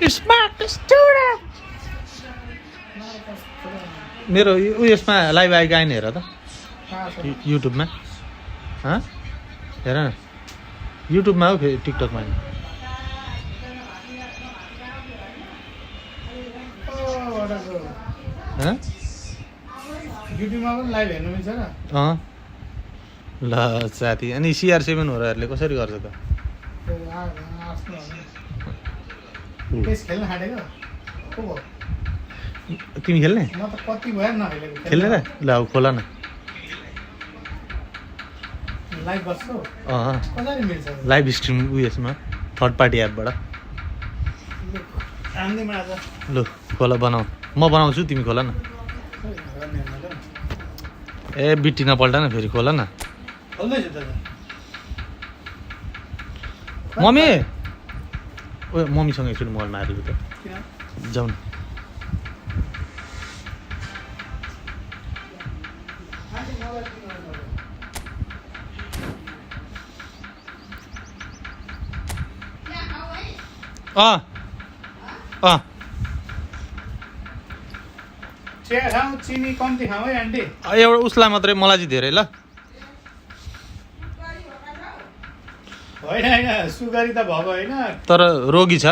It's Marcus Tudor. मेरो उयसमा live आइ again हेर त युट्युबमा हेर न युट्युबमा हो फेरि टिकटकमा नि युट्युबमा पनि लाइभ हेर्नु मिल्छ र ल साथी अनि CR7 होरहरूले कसरी गर्छ त खेल्न हाटेको तिमी खेल्ने म त कति भयो नखेलेको खेल्ने र ल खोला न लाइभ बस्छु कसरी मिल्छ लाइभ स्ट्रिम उयसमा थर्ड पार्टी एपबाट आउँदैमा आज ल खोला बनाऊ म बनाउँछु तिमी खोला न ए बिट्टी नपल्टा न फेरि खोला न खोल्दैछु त मम्मी ओ मम्मीसँग एकचोटि मोबाइल मारेको त जाउँ न चिया खाऊ चिनी कम्ती खाऊ है आन्टी एउटा उसलाई मात्रै मलाई चाहिँ धेरै ल होइन होइन सुगरी त भएको होइन तर रोगी छ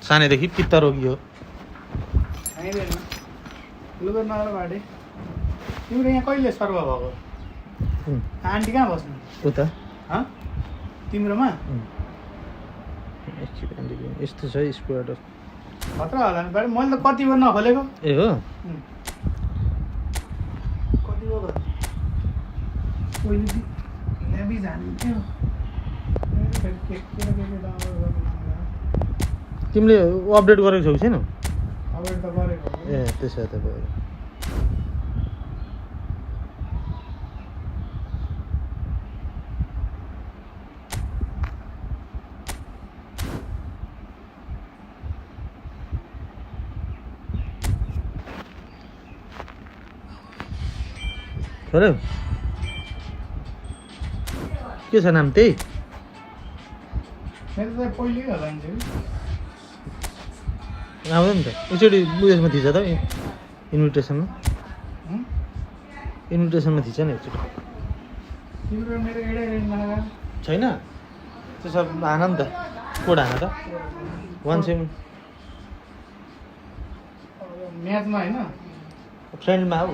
सानैदेखि पित्त रोगी हो खाइँदैन लुगा नगर बाटे तिम्रो यहाँ कहिले सर्व भएको आन्टी कहाँ बस्नु उता तिम्रोमा यस्तो छ स्क्वाड खतरा होला नि बाटे मैले त कति बेर नखोलेको ए हो कति बेर पहिले ल्याबी जान्थ्यो तिमीले अपडेट गरेको छौ छैन अपडेट त गरेको ए त्यसो त भयो छोरो के छ नाम त्यही मेरो त पहिल्यै होला नि आउँदैन त एकचोटि उयसमा थिच त इन्भिटेसनमा थिच न एकचोटि तिम्रो मेरो एउटै रेन्जमा छैन त्यो सब हान नि त कोड हान त 17 म्याचमा होइन फ्रेन्डमा हौ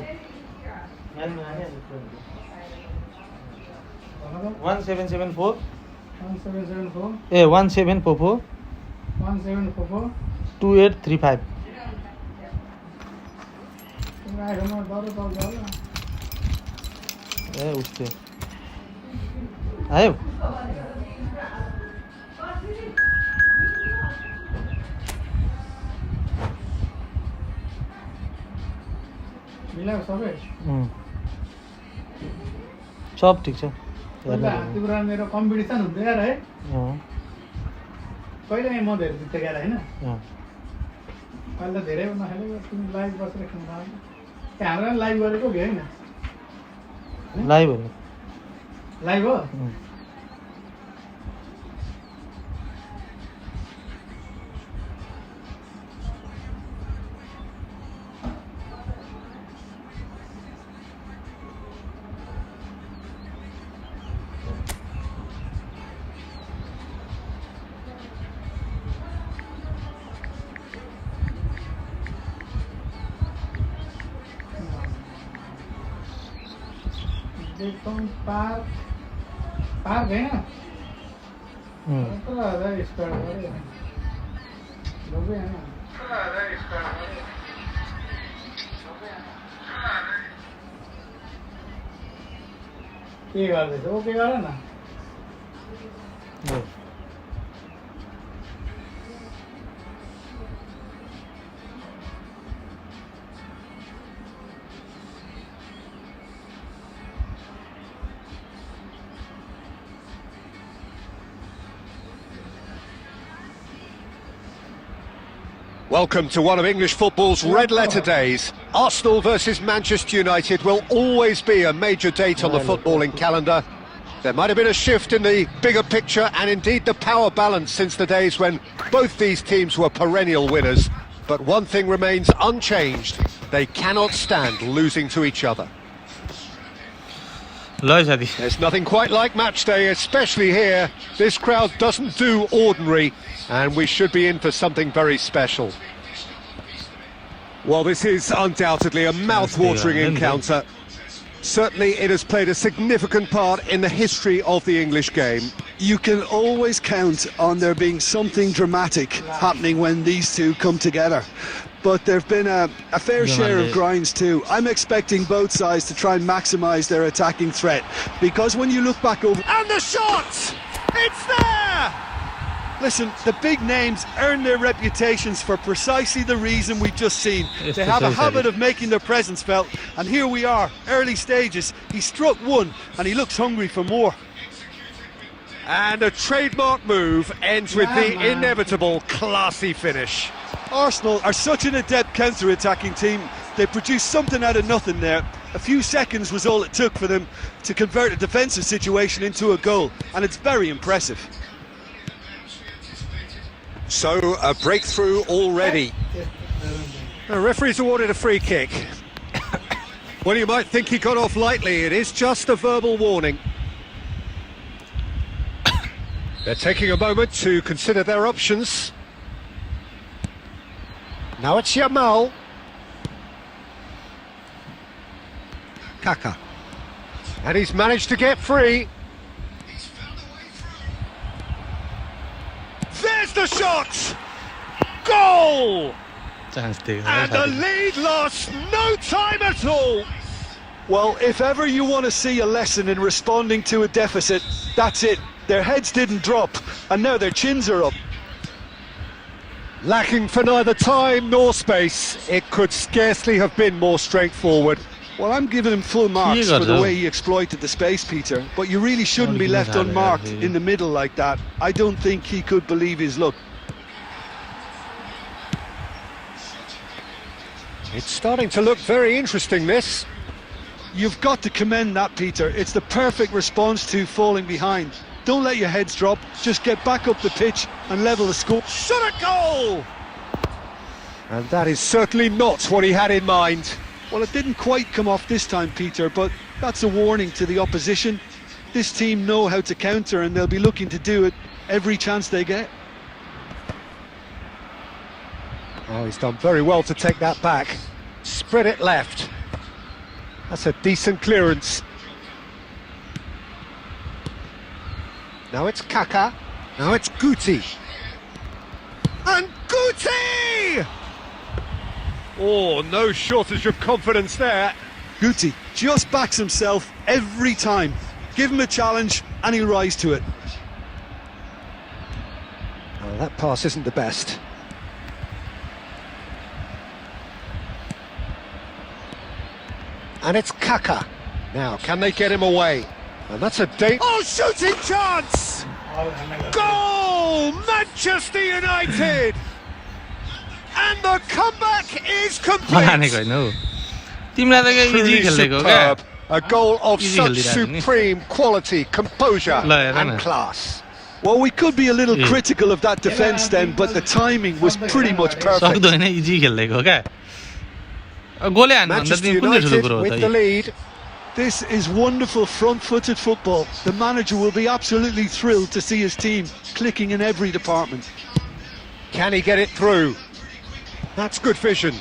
1774 1774 ए 1744 1744 2835 आइफोनमा डरो चल्छ होला ए उस्तै आयो मिलाएको सबै सब ठिक छ तिम्रो मेरो कम्पिटिसन हुँदै यार है कहिले म धेरै जित्दै गएर होइन अहिले त धेरै नखेलेको तिमी लाइभ बसेर खेल्नु त्यहाँ हाम्रो लाइभ गरेको कि होइन लाइभ हो पार्क होइन 17,000 स्क्वायर गऱ्यो के गर्दैछ ओके गर न Welcome to one of English football's red-letter days. Arsenal versus Manchester United will always be a major date on the footballing calendar. There might have been a shift in the bigger picture and indeed the power balance since the days when both these teams were perennial winners. But one thing remains unchanged. They cannot stand losing to each other. There's nothing quite like match day, especially here. This crowd doesn't do ordinary, and we should be in for something very special. Well, this is undoubtedly a mouth-watering encounter. Certainly it has played a significant part in the history of the English game. You can always count on there being something dramatic happening when these two come together. But there have been a fair share of grinds too. I'm expecting both sides to try and maximise their attacking threat, because when you look back over... And the shot! It's there! Listen, the big names earn their reputations for precisely the reason we've just seen. They have a habit of making their presence felt, and here we are, early stages. He struck one, and he looks hungry for more. And a trademark move ends with the inevitable classy finish. Arsenal are such an adept counter-attacking team. They produced something out of nothing there. A few seconds was all it took for them to convert a defensive situation into a goal, and it's very impressive. So, a breakthrough already. The referee's awarded a free kick. Well, you might think he got off lightly. It is just a verbal warning. They're taking a moment to consider their options. Now it's Yamal. Kaka. And he's managed to get free. There's the shot! Goal! And the lead lost no time at all. Well, if ever you want to see a lesson in responding to a deficit, that's it. Their heads didn't drop, and now their chins are up. Lacking for neither time nor space, it could scarcely have been more straightforward. Well, I'm giving him full marks for the way he exploited the space, Peter, but you really shouldn't be left unmarked in the middle like that. I don't think he could believe his luck. It's starting to look very interesting, this. You've got to commend that, Peter. It's the perfect response to falling behind. Don't let your heads drop, just get back up the pitch and level the score. Shot a goal! And that is certainly not what he had in mind. Well, it didn't quite come off this time, Peter, but that's a warning to the opposition. This team know how to counter, and they'll be looking to do it every chance they get. Oh, he's done very well to take that back. Spread it left. That's a decent clearance. Now it's Kaka. Now it's Guti. And Guti! Oh, no shortage of confidence there. Guti just backs himself every time. Give him a challenge and he'll rise to it. Oh, that pass isn't the best. And it's Kaka. Now, can they get him away? And that's a oh, shooting chance! Goal! Manchester United! And the comeback is complete! Truly superb. A goal of such supreme quality, composure and class. Well, we could be a little critical of that defence then, but the timing was pretty much perfect. Manchester United with the lead. This is wonderful front-footed football. The manager will be absolutely thrilled to see his team clicking in every department. Can he get it through? That's good vision.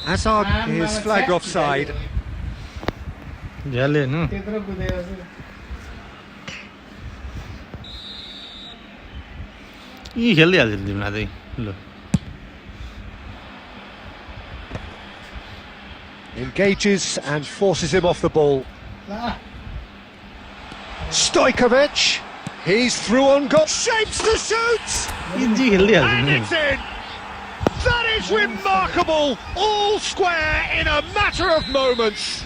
Hazard is flagged offside. Engages and forces him off the ball. Stojkovic, he's through on goal. Shapes to shoot! And it's in! That is remarkable! All square in a matter of moments.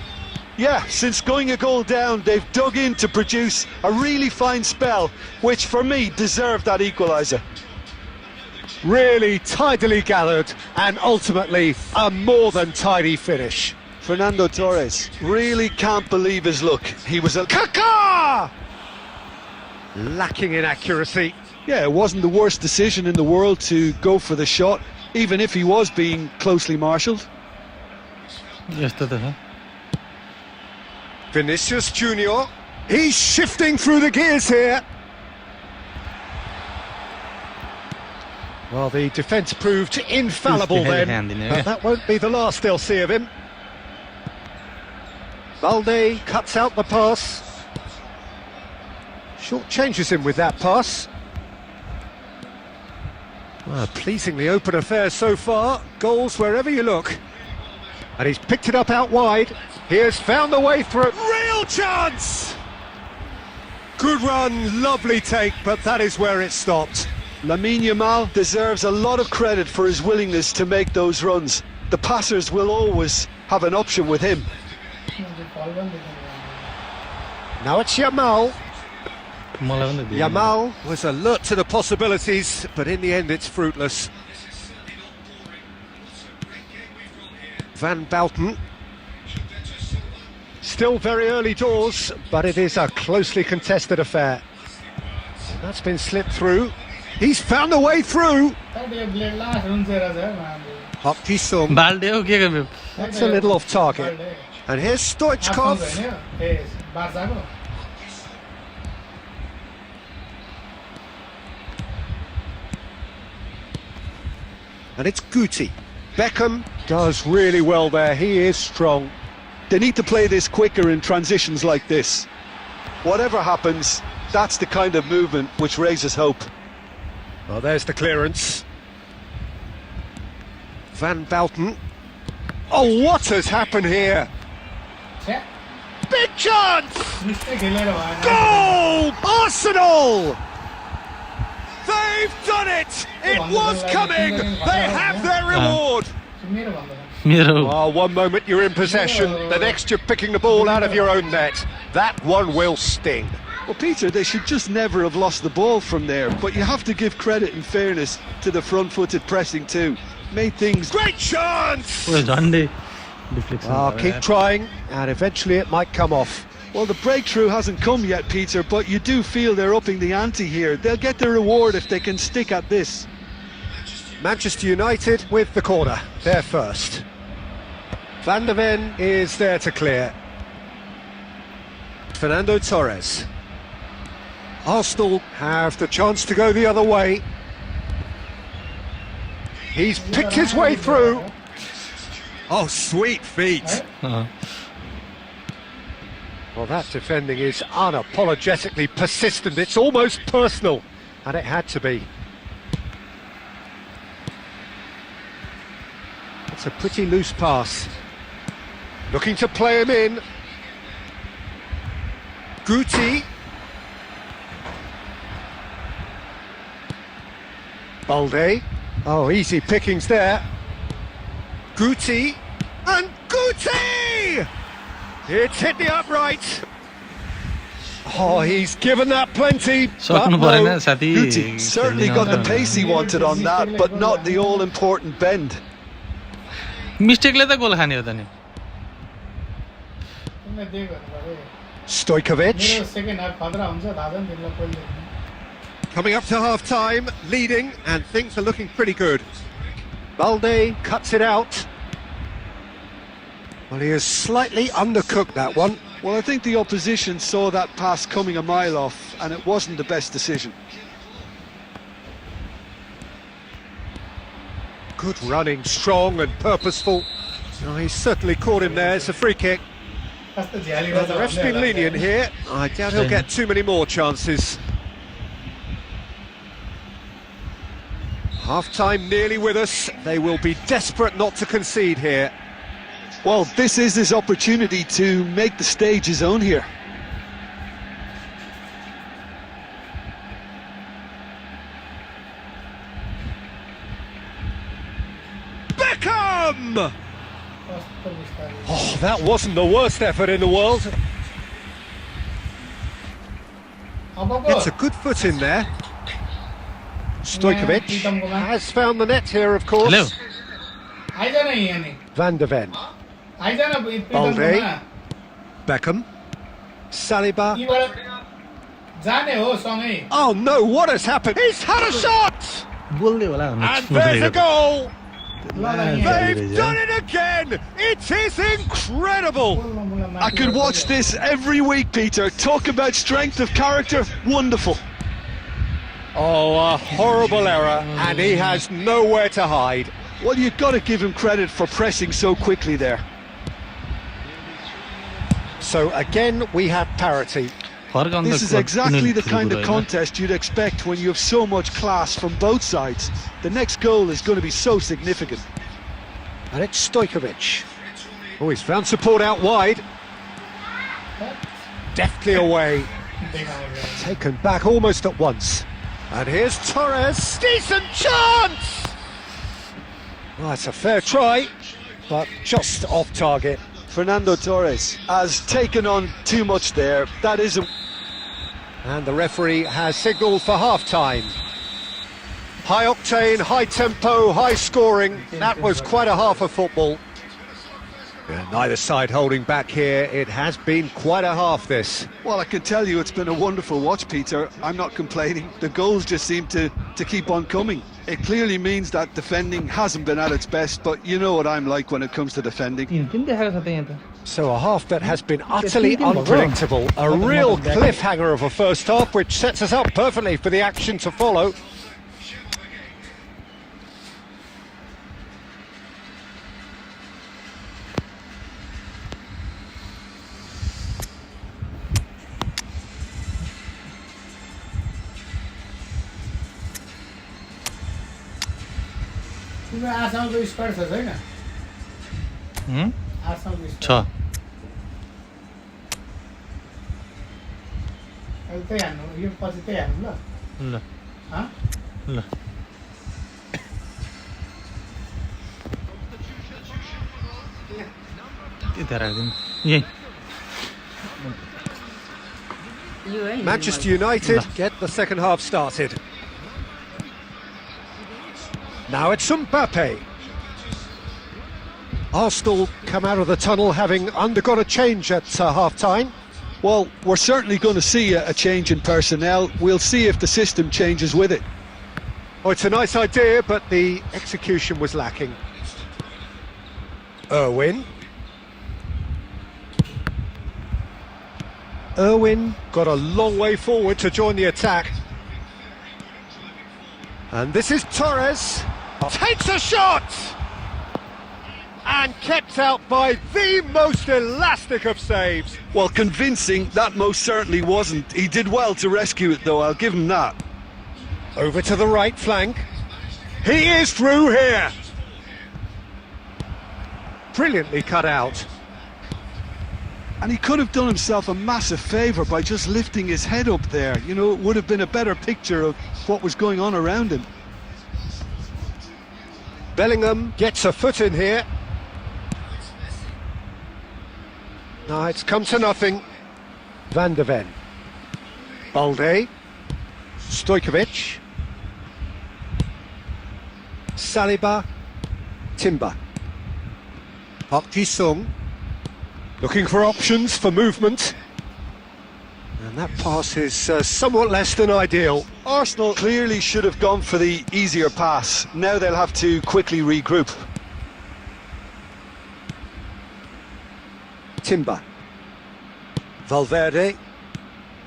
Yeah, since going a goal down, they've dug in to produce a really fine spell, which for me deserved that equaliser. Really tidily gathered and ultimately a more than tidy finish. Fernando Torres really can't believe his luck. He was a... Kaká! Lacking in accuracy. Yeah, it wasn't the worst decision in the world to go for the shot, even if he was being closely marshalled. यस्तो त छ Vinicius Junior. He's shifting through the gears here. Well, the defence proved infallible then, but that won't be the last they'll see of him. Balde cuts out the pass. Short changes him with that pass. Well, pleasingly open affair so far. Goals wherever you look. And he's picked it up out wide. He has found the way through. Real chance! Good run, lovely take, but that is where it stopped. Lamine Yamal deserves a lot of credit for his willingness to make those runs. The passers will always have an option with him. Now it's Yamal. मलाई पनि दियो Yamal was alert to the possibilities, but in the end it's fruitless. Van Bouten. Still very early doors, but it is a closely contested affair. And that's been slipped through. He's found a way through. Hak Ji-sung. Balde हो के गर्नु That's a little off target. And here's Stoichkov. And it's Guti. Beckham does really well there. He is strong. They need to play this quicker in transitions like this. Whatever happens, that's the kind of movement which raises hope. Well, there's the clearance. Van Bouten. Oh, what has happened here? Big chance! Goal! Arsenal! They've done it! It was coming! They have their reward! मेरो Oh, one moment you're in possession, the next you're picking the ball out of your own net. That one will sting. Well, Peter, they should just never have lost the ball from there, but you have to give credit and fairness to the front-footed pressing too. Made things... Great chance! पुरै झन्डै deflection Oh, keep trying, and eventually it might come off. Well, the breakthrough hasn't come yet, Peter, but you do feel they're upping the ante here. They'll get their reward if they can stick at this. Manchester United with the corner, they're first. Van der Ven is there to clear. Fernando Torres. Arsenal have the chance to go the other way. He's picked his way through. Oh, sweet feet. Well, that defending is unapologetically persistent. It's almost personal, and it had to be. It's a pretty loose pass. Looking to play him in. Guti. Balde. Oh, easy pickings there. Guti. And Guti! It's hit the upright. Oh, he's given that plenty. But सक्नु परेन no. साथी Guti certainly got the pace he wanted on that, but not the all-important bend. मिस्टेकले त गोल खाने हो त नि Stojkovic. Coming up to half-time, leading, and things are looking pretty good. Balde cuts it out. Well, he has slightly undercooked that one. Well, I think the opposition saw that pass coming a mile off, and it wasn't the best decision. Good running, strong and purposeful. Oh, he's certainly caught him there. It's a free kick. Well, the ref's been lenient here. I doubt he'll get too many more chances. Half-time nearly with us. They will be desperate not to concede here. Well, this is his opportunity to make the stage his own here. Beckham! Oh, that wasn't the worst effort in the world. It's a good foot in there. Stojkovic has found the net here, of course. Hello. Van der Ven. Eyes न Balde. Beckham. Saliba. यीबाट जाने हो सँगै Oh no, what has happened? He's had a shot! बोल्दै होला And there's a goal! ल ल यहाँ They've done it again! It is incredible! I could watch this every week, Peter. Talk about strength of character. Wonderful. Oh, a horrible error, and he has nowhere to hide. Well, you've got to give him credit for pressing so quickly there. So again, we have parity. This is exactly the kind of contest you'd expect when you have so much class from both sides. The next goal is going to be so significant. And it's Stojkovic. Oh, he's found support out wide. Deftly away. Taken back almost at once. And here's Torres. Decent chance! Well, that's a fair try, but just off target. Fernando Torres has taken on too much there. That isn't... And the referee has signalled for half-time. High octane, high tempo, high scoring. That was quite a half of football. Yeah, neither side holding back here. It has been quite a half, this. Well, I can tell you it's been a wonderful watch, Peter. I'm not complaining. The goals just seem to keep on coming. It clearly means that defending hasn't been at its best, but you know what I'm like when it comes to defending. So a half that has been utterly unpredictable. A real cliffhanger of a first half, which sets us up perfectly for the action to follow. तिम्रो आसामको squad छ छैन आसामको छ squad अहिले त्यही हान्नु यो पछि त्यही हान्नु ल ल हँ ल त्यता राख्दिनु यही Manchester United get the second half started. Now it's Mbappe. Arsenal come out of the tunnel having undergone a change at half-time. Well, we're certainly going to see a change in personnel. We'll see if the system changes with it. Oh, it's a nice idea, but the execution was lacking. Irwin got a long way forward to join the attack. And this is Torres. Takes a shot! And kept out by the most elastic of saves. Well, convincing, that most certainly wasn't. He did well to rescue it, though, I'll give him that. Over to the right flank. He is through here. Brilliantly cut out. And he could have done himself a massive favour by just lifting his head up there. You know, it would have been a better picture of what was going on around him. Bellingham gets a foot in here. No, it's come to nothing. Van de Ven. Balde. Stojkovic. Saliba. Timber. Park Ji-sung. Looking for options for movement. And that pass is somewhat less than ideal. Arsenal clearly should have gone for the easier pass. Now they'll have to quickly regroup. Timber. Valverde.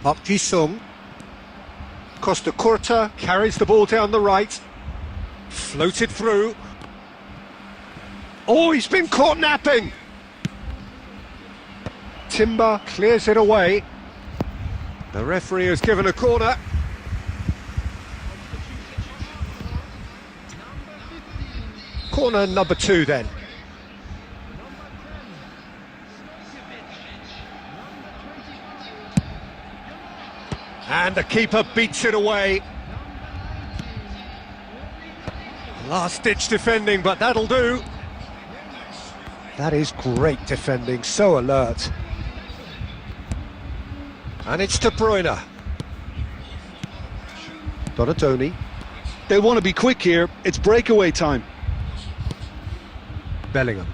Park Ji-sung. Costa Curta carries the ball down the right. Floated through. Oh, he's been caught napping. Timber clears it away. The referee has given a corner. Corner number 2 then. And the keeper beats it away. Last-ditch defending, but that'll do. That is great defending, so alert. And it's De Bruyne. Donatoni. They want to be quick here. It's breakaway time. Bellingham.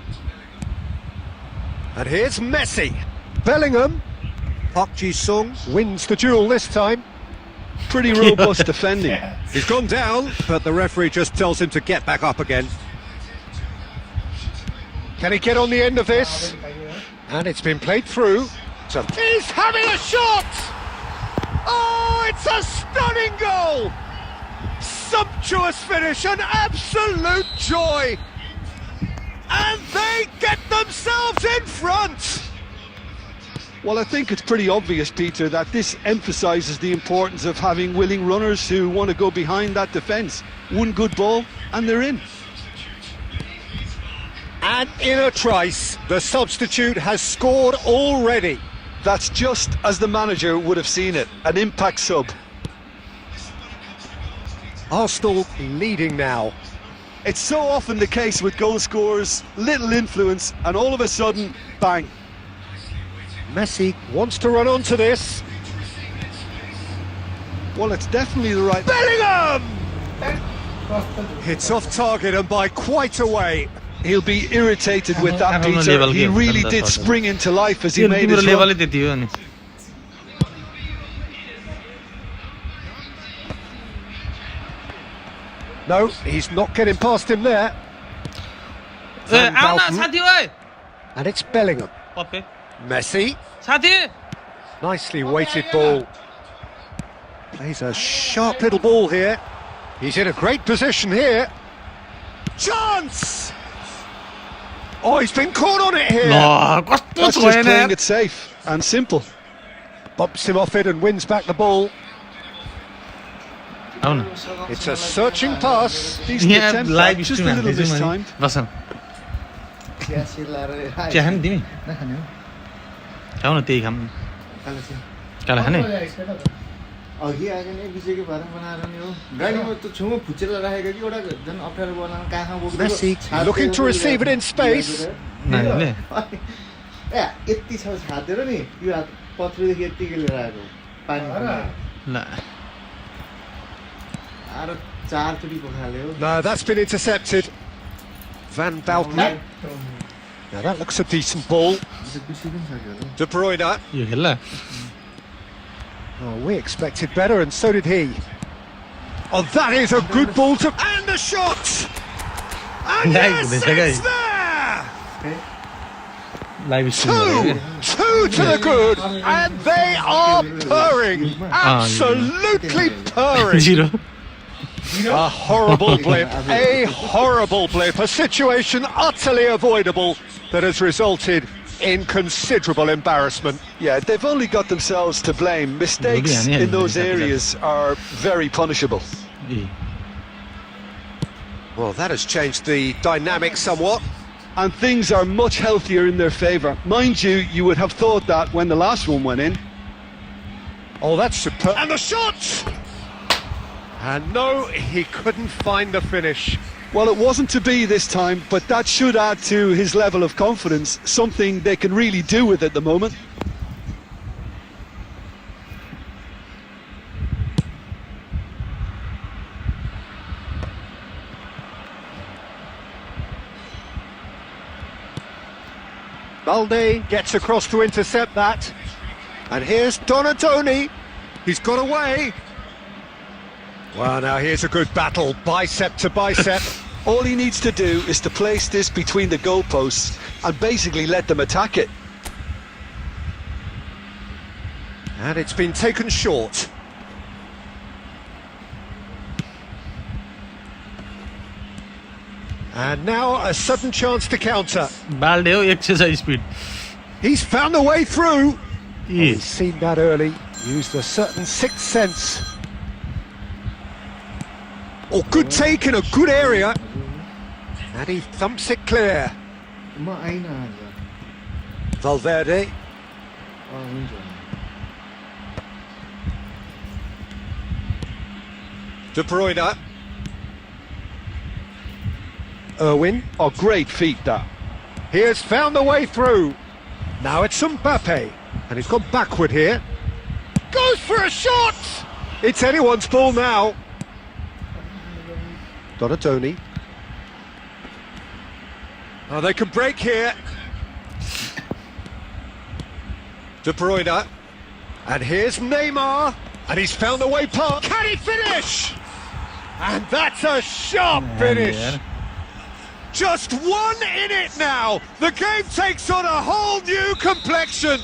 And here's Messi. Bellingham. Park Ji-sung wins the duel this time. Pretty robust defending. He's gone down, but the referee just tells him to get back up again. Can he get on the end of this? And it's been played through. So he's having a shot! Oh, it's a stunning goal! Sumptuous finish, an absolute joy! And they get themselves in front! Well, I think it's pretty obvious, Peter, that this emphasises the importance of having willing runners who want to go behind that defence. One good ball and they're in. And in a trice, the substitute has scored already. That's just as the manager would have seen it, an impact sub. Arsenal leading now. It's so often the case with goal scorers, little influence, and all of a sudden, bang. Messi wants to run onto this. Well, it's definitely the right... Bellingham! Hits off target and by quite a way. He'll be irritated with that, Peter. He really did spring into life as he made his run. No, he's not getting past him there. And it's Bellingham. Messi. Nicely weighted ball. Plays a sharp little ball here. He's in a great position here. Chance! Oh, he's been caught on it here. That's just playing it safe and simple. Bumps him off it and wins back the ball. It's a searching pass. Decent attempt, just a little mistimed. अघि आएको नि बिसेको भएर बनाएर नि हो गाडीमा त छुमा फुचेर राखेको कि एउटा जन अप्ठ्यारो बनाउन काखमा बोक्दै Messi looking to receive it in space. ए यति छ छादेर नि यो हात पत्रुदेखि यतिकै लिएर आएको पानी ल आरो चार चोटी पखाल्यो No, that's been intercepted. Van Bauten. Now that looks a decent ball. De Bruyne. Oh, we expected better, and so did he. Oh, that is a good ball to... And the shot! And yes, it's there! Two to the good, and they are purring. Absolutely purring. A horrible blip, a situation utterly avoidable that has resulted in considerable embarrassment. Yeah, they've only got themselves to blame. Mistakes in those areas are very punishable. Well, that has changed the dynamic somewhat. And things are much healthier in their favour. Mind you, you would have thought that when the last one went in. Oh, that's superb. And the shot! And no, he couldn't find the finish. Well, it wasn't to be this time, but that should add to his level of confidence, something they can really do with at the moment. Balde gets across to intercept that. And here's Donatoni. He's got away. Well, now here's a good battle, bicep to bicep. All he needs to do is to place this between the goalposts and basically let them attack it. And it's been taken short. And now a sudden chance to counter. Baldeo exercise speed. He's found a way through. He's seen that early. Used a certain sixth sense. Oh, good take in a good area. And he thumps it clear. Valverde. De Bruyne. Irwin. Oh, great feat that. He has found the way through. Now it's Mbappe. And he's gone backward here. Goes for a shot! It's anyone's ball now. Donatoni. Oh, they can break here. De Bruyne. And here's Neymar. And he's found the way past. Can he finish? And that's a sharp finish. Just one in it now. The game takes on a whole new complexion.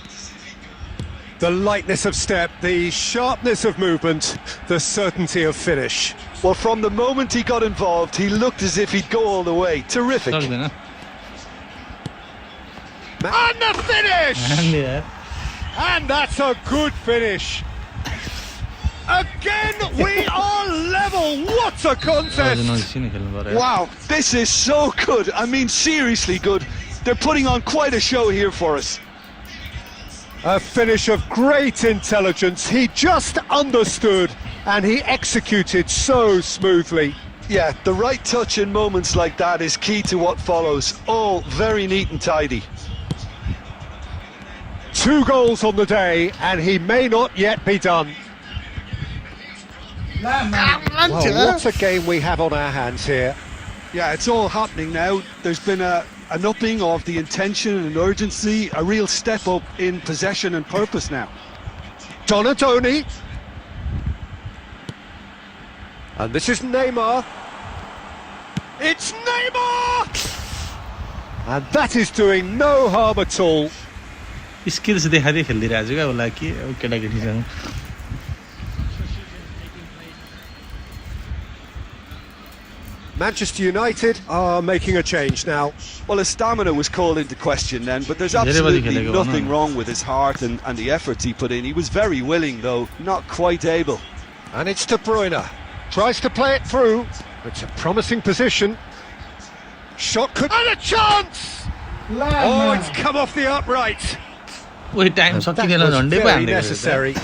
The lightness of step, the sharpness of movement, the certainty of finish. Well, from the moment he got involved, he looked as if he'd go all the way. Terrific. And the finish! And that's a good finish. Again, we are level. What a contest! Wow, this is so good. I mean, seriously good. They're putting on quite a show here for us. A finish of great intelligence. He just understood and he executed so smoothly. Yeah, the right touch in moments like that is key to what follows. All very neat and tidy. 2 goals on the day and he may not yet be done. Well, what a game we have on our hands here. Yeah, it's all happening now. There's been an upping of the intention and urgency, a real step up in possession and purpose now. Donadoni. And this is Neymar. It's Neymar! And that is doing no harm at all. Skills देखादै खेलिरहेको छु क्या उसलाई के केटाकेटीसँग Manchester United are making a change now. Well, his stamina was called into question then, but there's absolutely nothing wrong with his heart and the efforts he put in. He was very willing, though, not quite able. And it's De Bruyne. Tries to play it through. It's a promising position. Shot could... And a chance! Oh, it's come off the upright. Wait, time that was very necessary.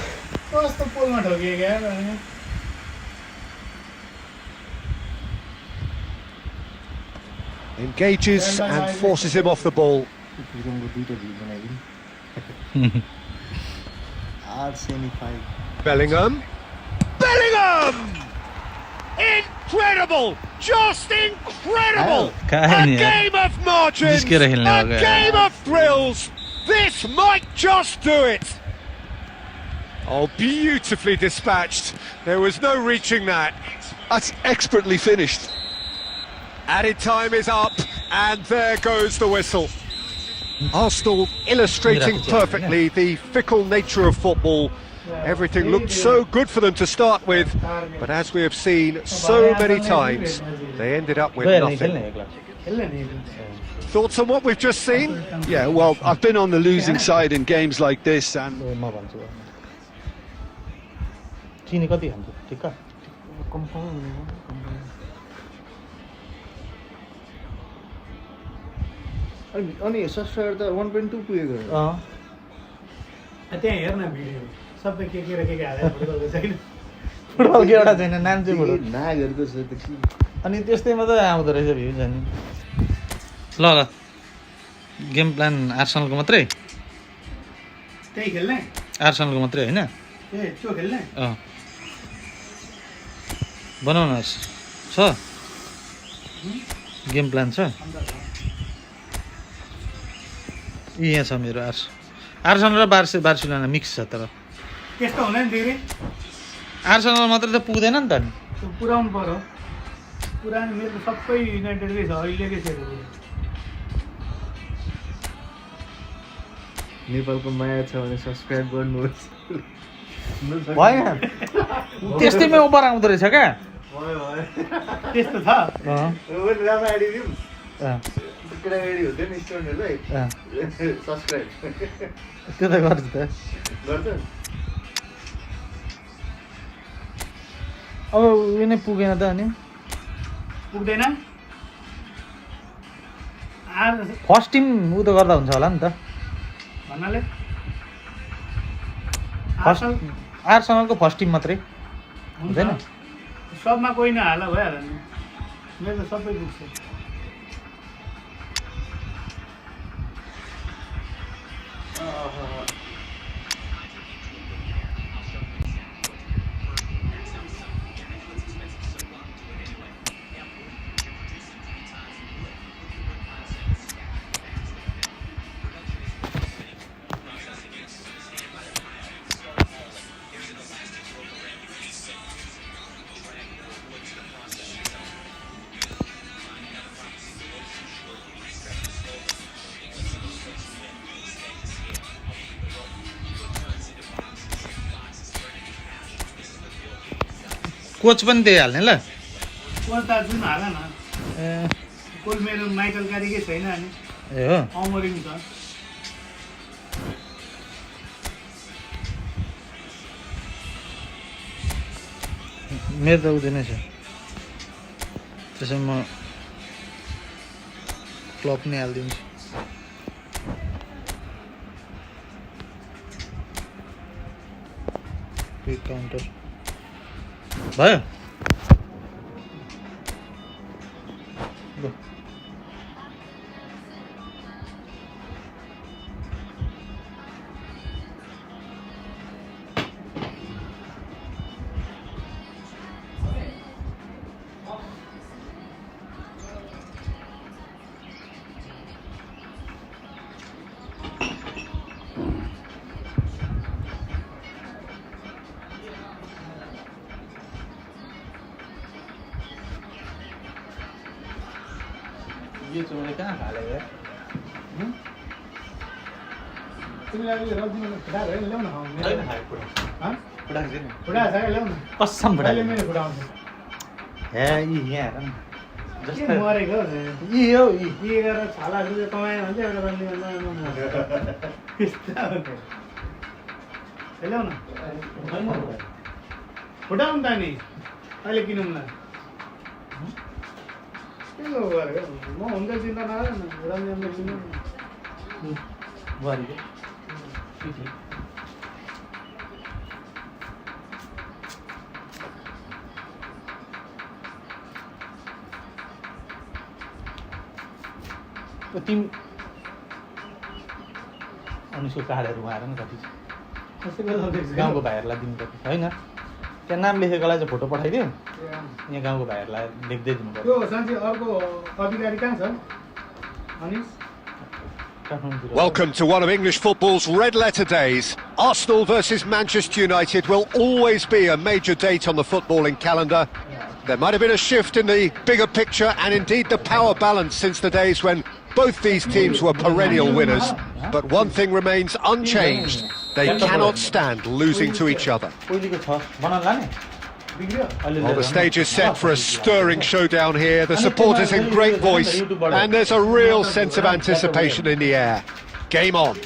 Engages and forces him off the ball. Bellingham. Bellingham! Incredible! Just incredible! A game of margins! A game of thrills! This might just do it! Oh, beautifully dispatched. There was no reaching that. That's expertly finished. Added time is up, and there goes the whistle. Arsenal illustrating perfectly the fickle nature of football. Everything looked so good for them to start with, but as we have seen so many times, they ended up with nothing. Thoughts on what we've just seen? Yeah, well, I've been on the losing side in games like this, and... अनि subscriber त 1.2 पुगेको त्यहाँ हेर्न video सबै के र के हालेर फुटबलको छैन फुटबलको एउटा छैन नाम चाहिँ फुटबल नागहरुको छ त के अनि त्यस्तैमा त आउँदो रहेछ भ्यू छैन ल गेम प्लान आर्सेनलको मात्रै त्यही खेल्ने आर्सेनलको मात्रै हैन ए त्यो खेल्ने बनाउन छ गेम प्लान छ यहाँ छ मेरो आर्सेनल र बार्सिलोना मिक्स छ तर त्यस्तो हुँदैन धेरै आर्सेनल मात्रै त पुग्दैन नि त त्यो पुराउनु पर्यो पुरानो मेरो सबै युनाइटेडकै छ अहिलेकै छ नेपालको माया छ भने सब्स्क्राइब गर्नुहोस् भएन त्यस्तैमै ओभर आउँदो रहेछ क्या त्यस्तो छ केटाकेटी हुँदैन स्टुडेन्टहरूलाई सब्स्क्राइब त्यो त गर्छु त गर्छ अब उयो नै पुगेन त अनि पुग्दैन फर्स्ट टिम उ त गर्दा हुन्छ होला नि त भन्नाले आर्सेनलको फर्स्ट टिम मात्रै हुँदैन सबमा कोही नहाला भइहाल्यो नि मेरो त सबै पुग्छ कोच पनि त्यही हाल्ने ल कोच दाजु हाल न ए कोच मेरो माइकल कारीकै छैन अनि ए हो अमरिङ छ मेरो त उयो नै छ त्यसो म क्लब नै हालिदिन्छु क्विक काउन्टर भयो ल यो चोरे कहाँ हालेको यार तिमीलाई अहिले रक्सीमा खुडा भयो ल्याउ न छैन खाएको कुरा हँ खुडा छैन खुडा छ क्या ल्याउ न कसम खुडा अहिले मेरो खुडा आउँछ हे यी यहाँ हेर न के जस्तै मरेको यी हो यी के गरेर छाला रुपियाँ कमायो भने चाहिँ एउटा रन्डीमा ल्याउ न फुटाउनु त नि अहिले किनौँ न के गरेको म हुन्छ चिन्ता नगर न रन्डीमा किनौँ बुहारीको तिमी अनुसको कार्डहरू उहाँएर नि कति छ गाउँको भाइहरूलाई दिनु कति होइन त्यहाँ नाम लेखेकोलाई चाहिँ फोटो पठाइदियो यहाँ गाउँको भाइहरूलाई लेख्दै दिनु पर्यो त्यो साँच्चै अर्को अधिकारी कहाँ छ Anis काठमाडौँतिर Welcome to one of English football's red letter days. Arsenal versus Manchester United will always be a major date on the footballing calendar. There might have been a shift in the bigger picture and indeed the power balance since the days when both these teams were perennial winners. But one thing remains unchanged. They cannot stand losing to each other. पहिलेको छ बनाउन लाने बिग्रियो Well, the stage is set for a stirring showdown here. The supporters in great voice, and there's a real sense of anticipation in the air. Game on.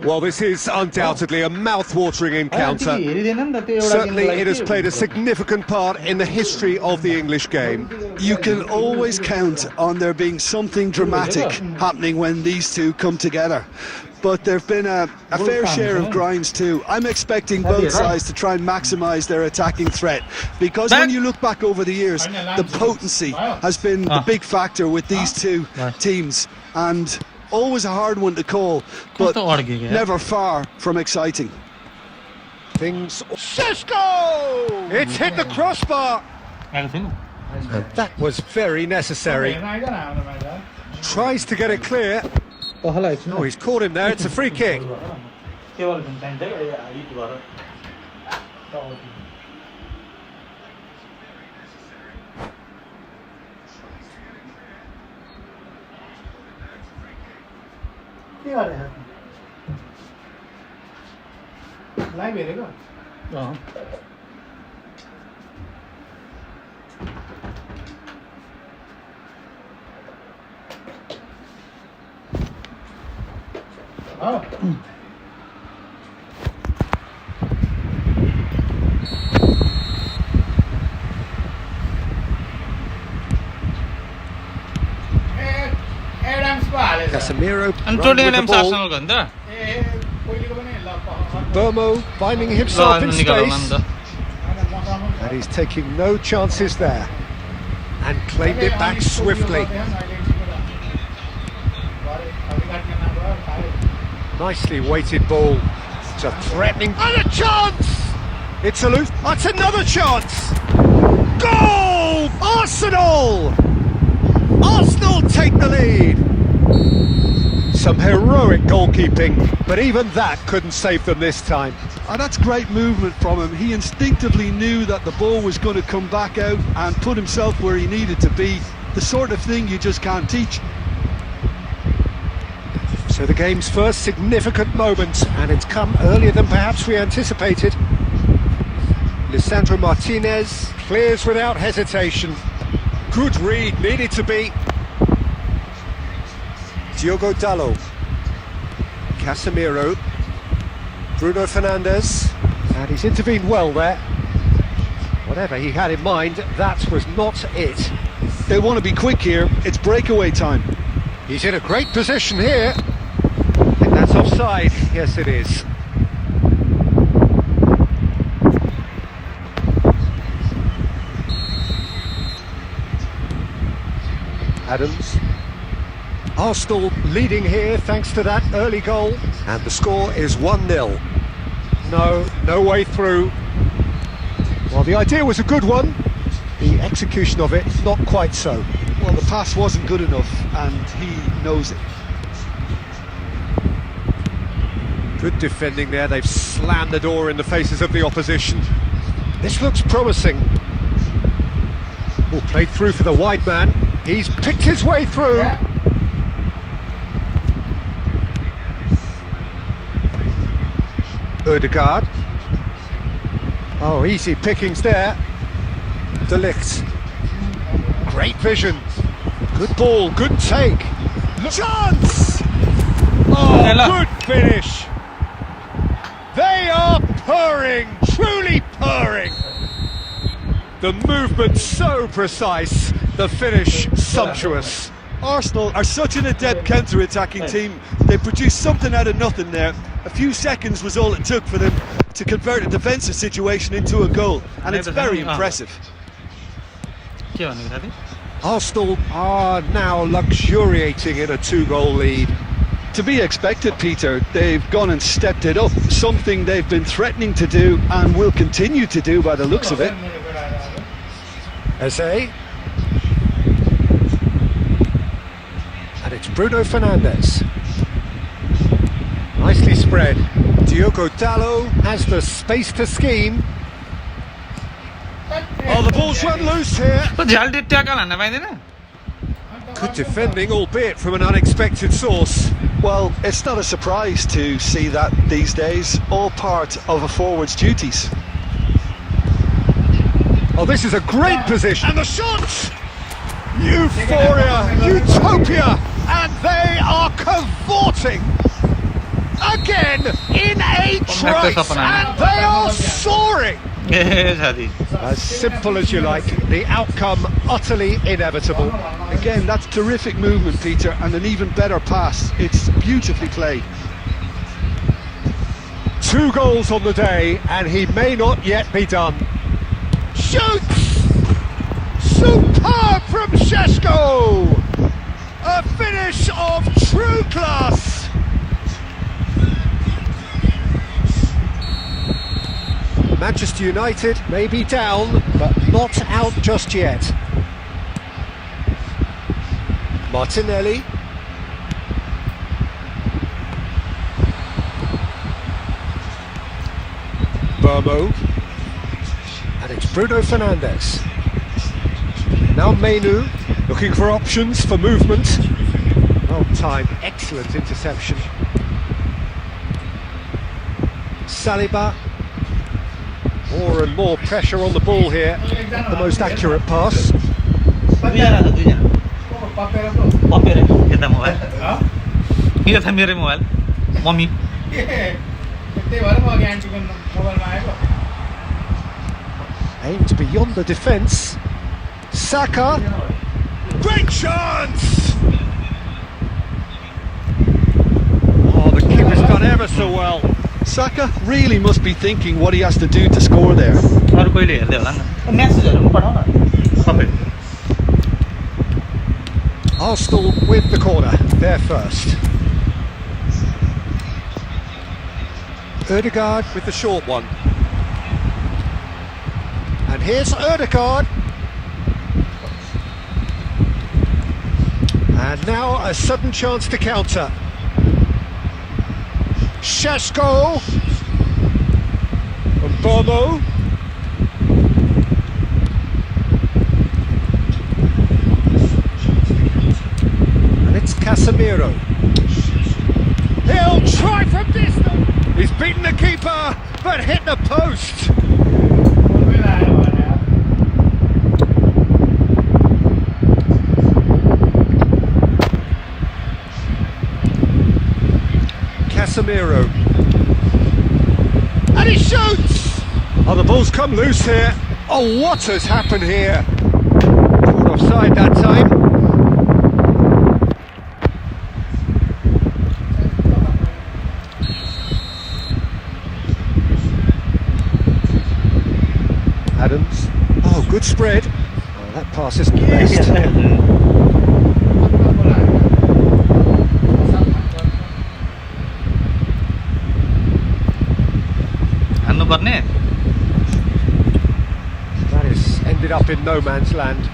Well, this is undoubtedly a mouth-watering encounter. Certainly, it has played a significant part in the history of the English game. You can always count on there being something dramatic happening when these two come together. But there have been a fair share of grinds too. I'm expecting both sides to try and maximise their attacking threat, because when you look back over the years, the potency has been the big factor with these two teams, and always a hard one to call, but never far from exciting. Things... Cisco! It's hit the crossbar! And that was very necessary. Tries to get it clear. Oh, he's caught him there. It's a free kick. Live हेरेको Casemiro And run today with the I'm ball. Arsenal ganda. Burmo finding himself in space, and he's taking no chances there, and claimed it back swiftly. Nicely weighted ball. It's a threatening and a chance. It's a loose. Oh, it's another chance. Goal! Arsenal! Arsenal take the lead. Some heroic goalkeeping, but even that couldn't save them this time. Oh, that's great movement from him. He instinctively knew that the ball was going to come back out and put himself where he needed to be. The sort of thing you just can't teach. So the game's first significant moment, and it's come earlier than perhaps we anticipated. Lisandro Martinez clears without hesitation. Good read, needed to be. Diogo Dalot. Casemiro. Bruno Fernandes. And he's intervened well there. Whatever he had in mind, that was not it. They want to be quick here. It's breakaway time. He's in a great position here. I think that's offside. Yes, it is. Adams. Arsenal leading here thanks to that early goal. And the score is 1-0. No way through. Well, the idea was a good one. The execution of it, not quite so. Well, the pass wasn't good enough, and he knows it. Good defending there. They've slammed the door in the faces of the opposition. This looks promising. Oh, played through for the wide man. He's picked his way through. Yeah. Ødegaard. Oh, easy pickings there. De Ligt. Great vision. Good ball, good take. Chance! Oh, good finish. They are purring, truly purring. The movement so precise, the finish sumptuous. Arsenal are such an adept counter-attacking team. They produced something out of nothing there. A few seconds was all it took for them to convert a defensive situation into a goal, and it's very impressive. के भनेको साथी? Arsenal are now luxuriating in a 2-goal lead. To be expected, Peter. They've gone and stepped it up, something they've been threatening to do and will continue to do by the looks of it. Eze. And it's Bruno Fernandes. Nicely spread. Diogo Dalot has the space to scheme. Oh, the ball's run loose here. तो झ्याल tackle हान्न पाइदैन? Good defending, albeit from an unexpected source. Well, it's not a surprise to see that these days, all part of a forward's duties. Oh, this is a great position. And the shot! Euphoria, utopia, and they are cavorting again in a trice, and they are soaring. ए साथी. As simple as you like, the outcome utterly inevitable. Again, that's terrific movement, Peter, and an even better pass. It's beautifully played. 2 goals on the day, and he may not yet be done. Shoots! Superb from Šeško! A finish of true class! Manchester United may be down, but not out just yet. Martinelli. Burmo. And it's Bruno Fernandes. Now Menu, looking for options for movement. Well timed, excellent interception. Saliba. More and more pressure on the ball here. Not the most accurate pass. Paper यता mobile यो था मेरो mobile mummy त्यही भएर म अघि आन्टीको मोबाइलमा आएको Aimed beyond the defence. Saka. Great chance! Oh, the keeper's done ever so well. Saka really must be thinking what he has to do to score there. अरु कहिले हेर्दै होला नि मेसेजहरु पनि पठाउन paper Arsenal with the corner, they're first. Ødegaard with the short one. And here's Ødegaard. And now a sudden chance to counter. Šeško. And Burmo. It's Casemiro. He'll try from distance. He's beaten the keeper, but hit the post. Casemiro. And he shoots! Oh, the ball's come loose here. Oh, what has happened here? Caught offside that time. Adams. Oh, good spread. Oh, that pass isn't the best. हान्नुपर्ने That has ended up in no man's land.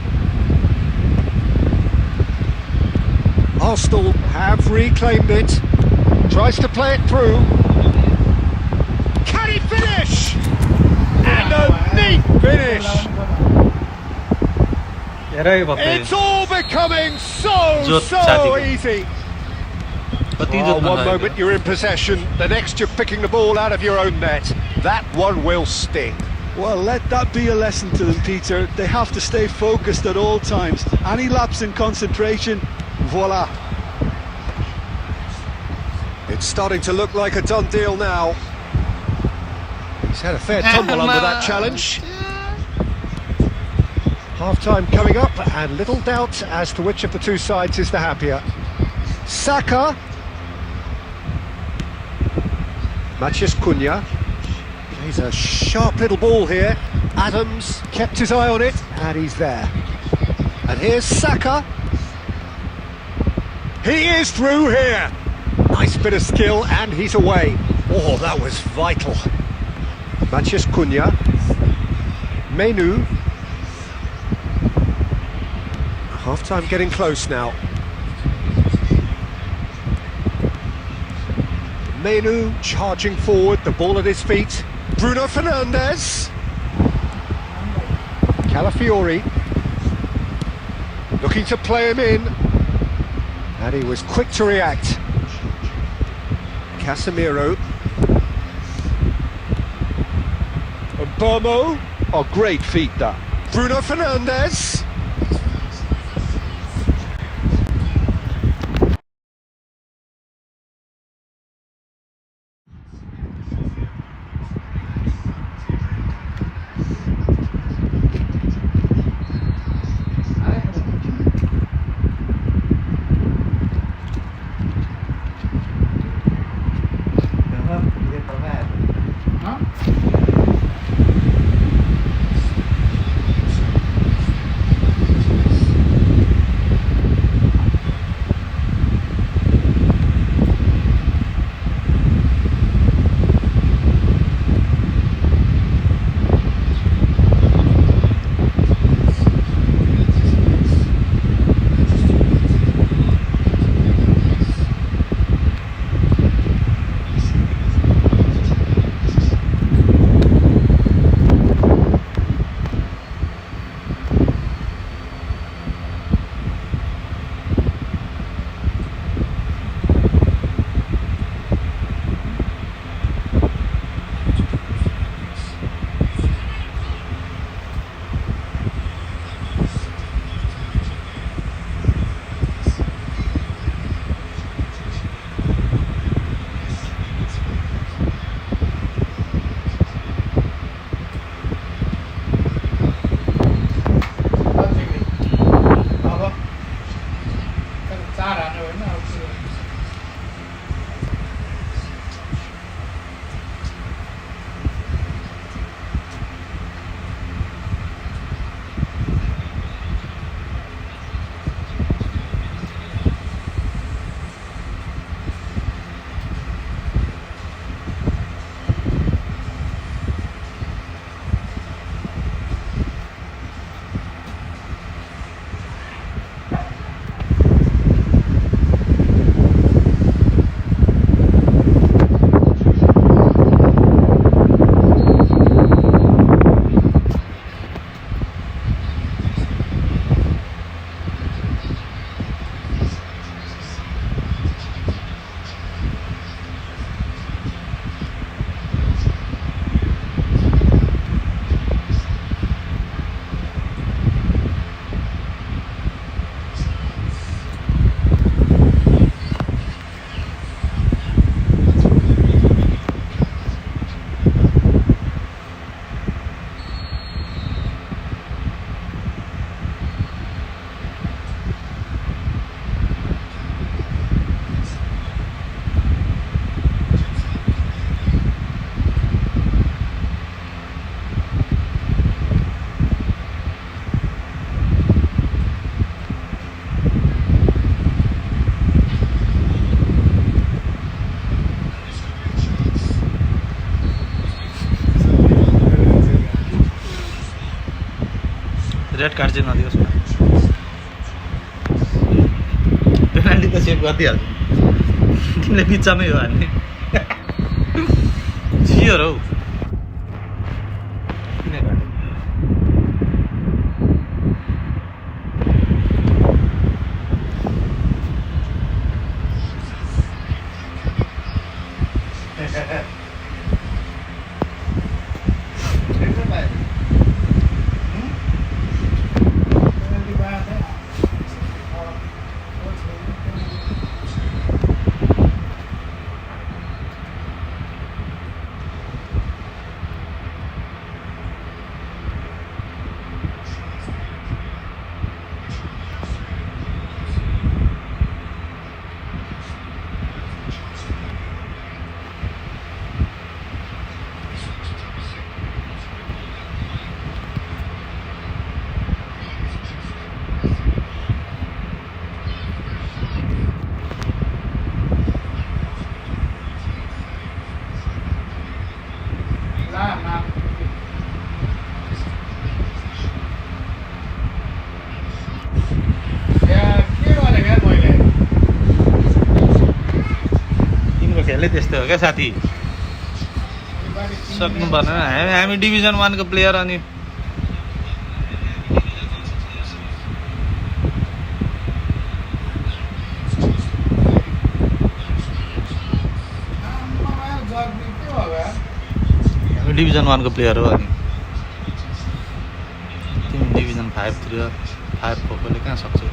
Arsenal have reclaimed it. Tries to play it through. Can he finish? And a neat finish. हेर यो भक्कै It's all becoming so साथीको। easy. कति Oh, जोत्न one सकेको। moment you're in possession, the next you're picking the ball out of your own net. That one will sting. Well, let that be a lesson to them, Peter. They have to stay focused at all times. Any lapse in concentration, voila. It's starting to look like a done deal now. He's had a fair tumble under that challenge. Half-time coming up, and little doubt as to which of the two sides is the happier. Saka. Matthias Cunha. Plays a sharp little ball here. Adams kept his eye on it, and he's there. And here's Saka. He is through here. Nice bit of skill, and he's away. Oh, that was vital. Matthias Cunha. Menu. Half-time getting close now. Menu charging forward, the ball at his feet. Bruno Fernandes. Calafiori. Looking to play him in. And he was quick to react. Casemiro. Burmo. Oh, great feat that. Bruno Fernandes. Red card चाहिँ नदियोस् न penalty त save गरिदिइहाल्छ तिमीले बिचमै हो हान्ने share हौ किन काट्यो खेल्दै त्यस्तै हो क्या साथी सक्नु पर्दैन हामी डिभिजन 1 को प्लेयर अनि हामी डिभिजन 1 को प्लेयर हो अनि तिमी डिभिजन 5 तिर 5 फोकोले कहाँ सक्छौ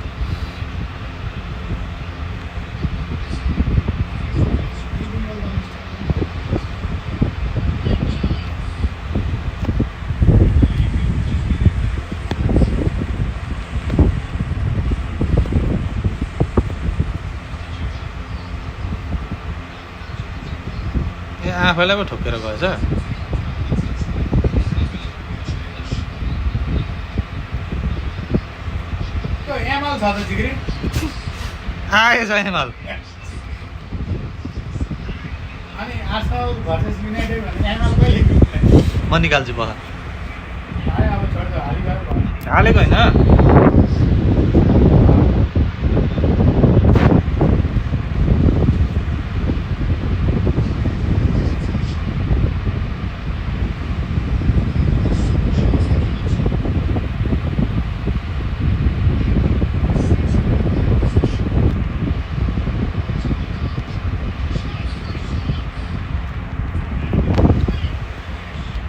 आफैलाई पो ठोकेर गएछ आएछ एमल म निकाल्छु बखा हालेको होइन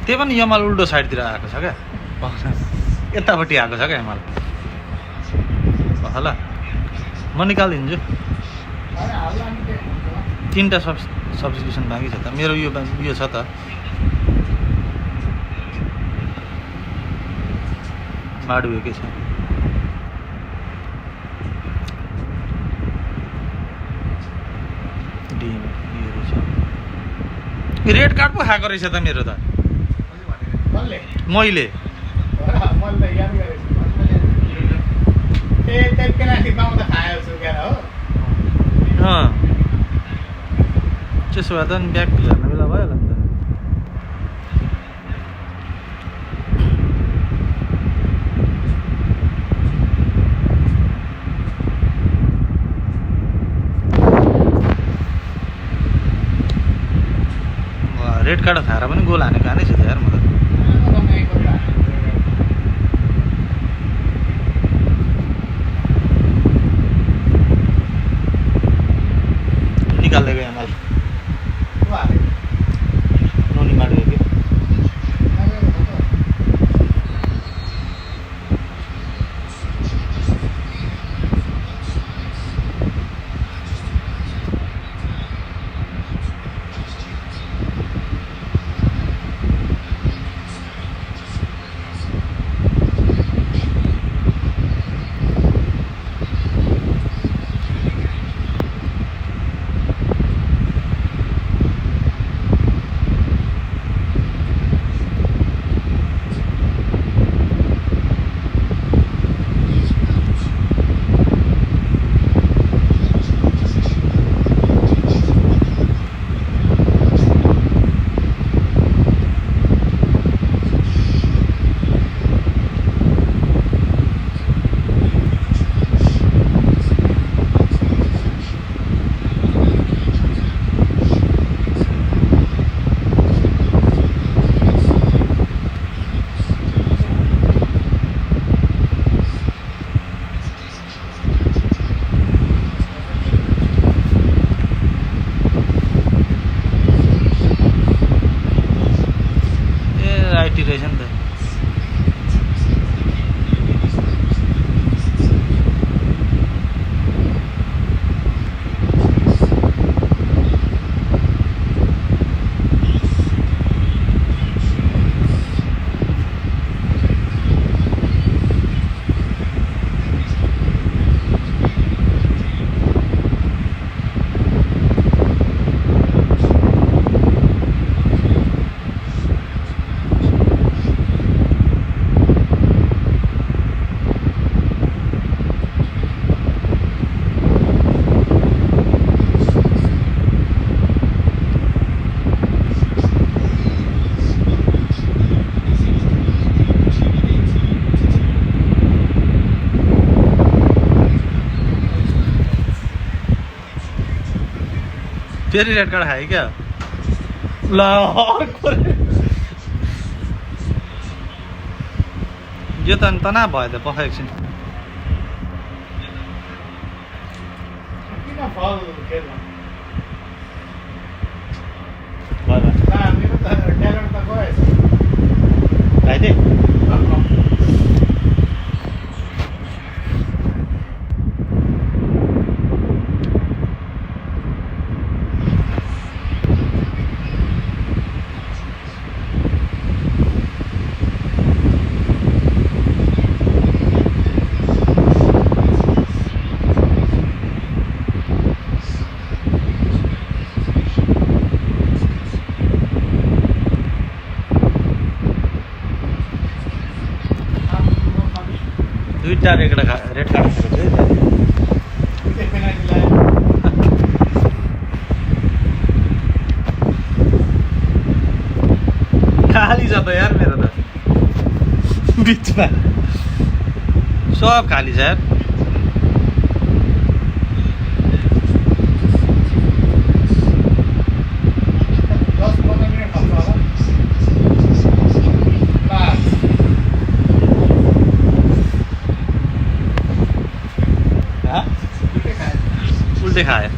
त्यो पनि यमाल उल्टो साइडतिर आएको छ क्या यतापट्टि आएको छ क्या यमाल ल म निकालिदिन्छु 3टा सब्स्टिट्युसन बाँकी छ त मेरो यो छ त बाडुएकै छ रेड कार्ड पो खाएको रहेछ त मेरो त मैले त्यसो भए त नि ब्याक हेर्न बेला भयो होला नि त रेड कार्ड खाएर पनि गोल हानेको हानै छु त यार म त निकाल्दै गयो माल नोनी माड्यो कि फेरि रेड कार्ड खायो क्या ल अर्को यो त अनि तनाव भयो त पख एकछिन किन फल खेल्नु भयो मेरो त ट्यालेन्ट त गएछ खाइदिए दुईटा रेड कार्ड खाएको खाली छ त यार मेरो त बिचमा सब खाली छ यार उल्टे खाए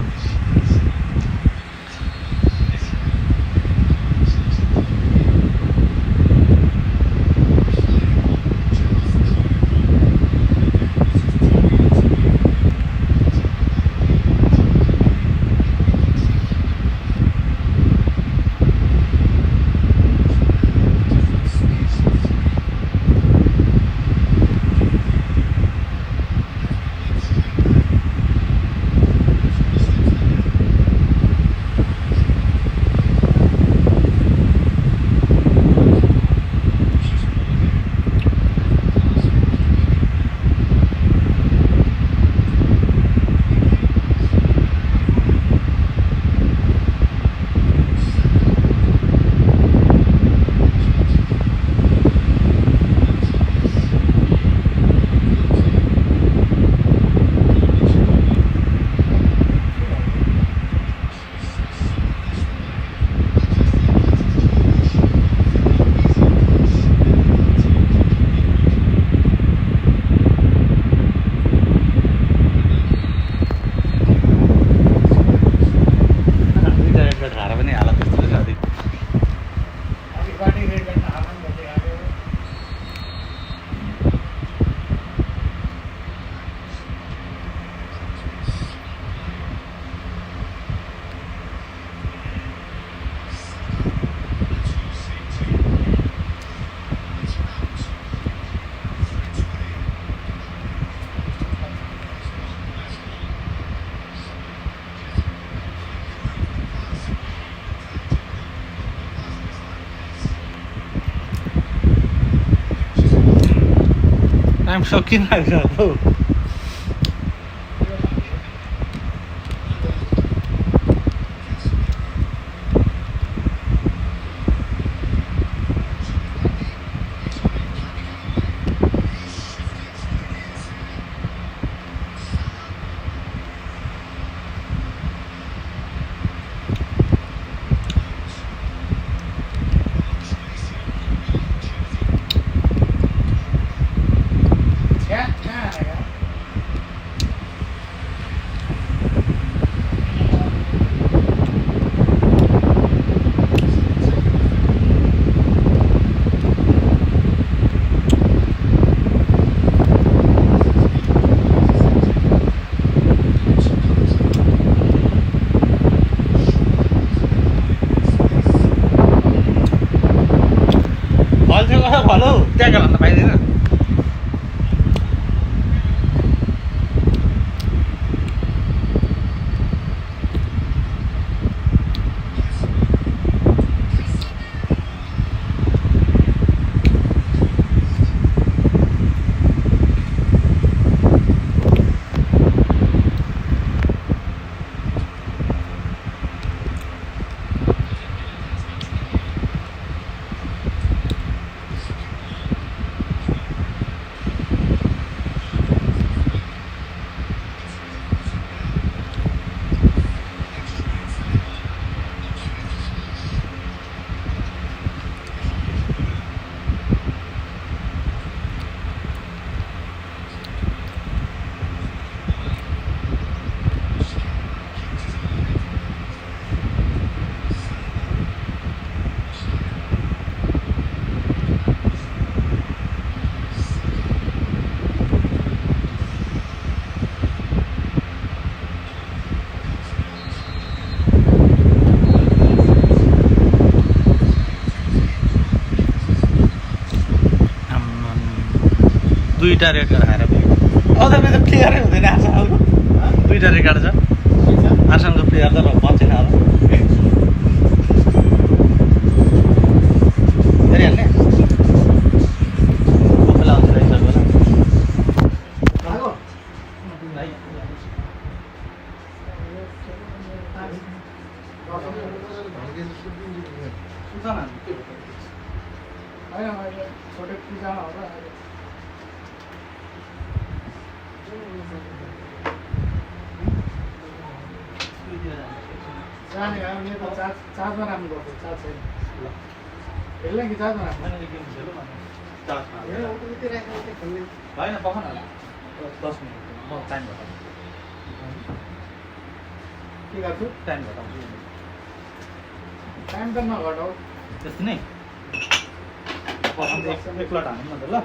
टाइम सकिरहेको छ हौ भलो त्यहाँ भन्न पाइँदैन 2टा रेड कार्ड खाएर पनि अझै त प्लेयरै हुँदैन आर्सेनलको 2टा रेड कार्ड छ आर्सेनलको प्लेयर त बचेन होला हेरिहाल्ने कोफेला आउँछ रहेछ होला छोटे पूजा होगा जाने यार ये तो चार्ज में राम लोग चार्ज है खेलने की चार्ज में राम मैंने गेम खेलो भने चार्जमा ये वो तो इतने रखे खेलने होइन पख न 10 मिनट म टाइम बताउँछु के गर्छु टाइम बताउँछु टाइम त नघटाऊ त्यस्तो नै एक प्लट हान्नु न त ल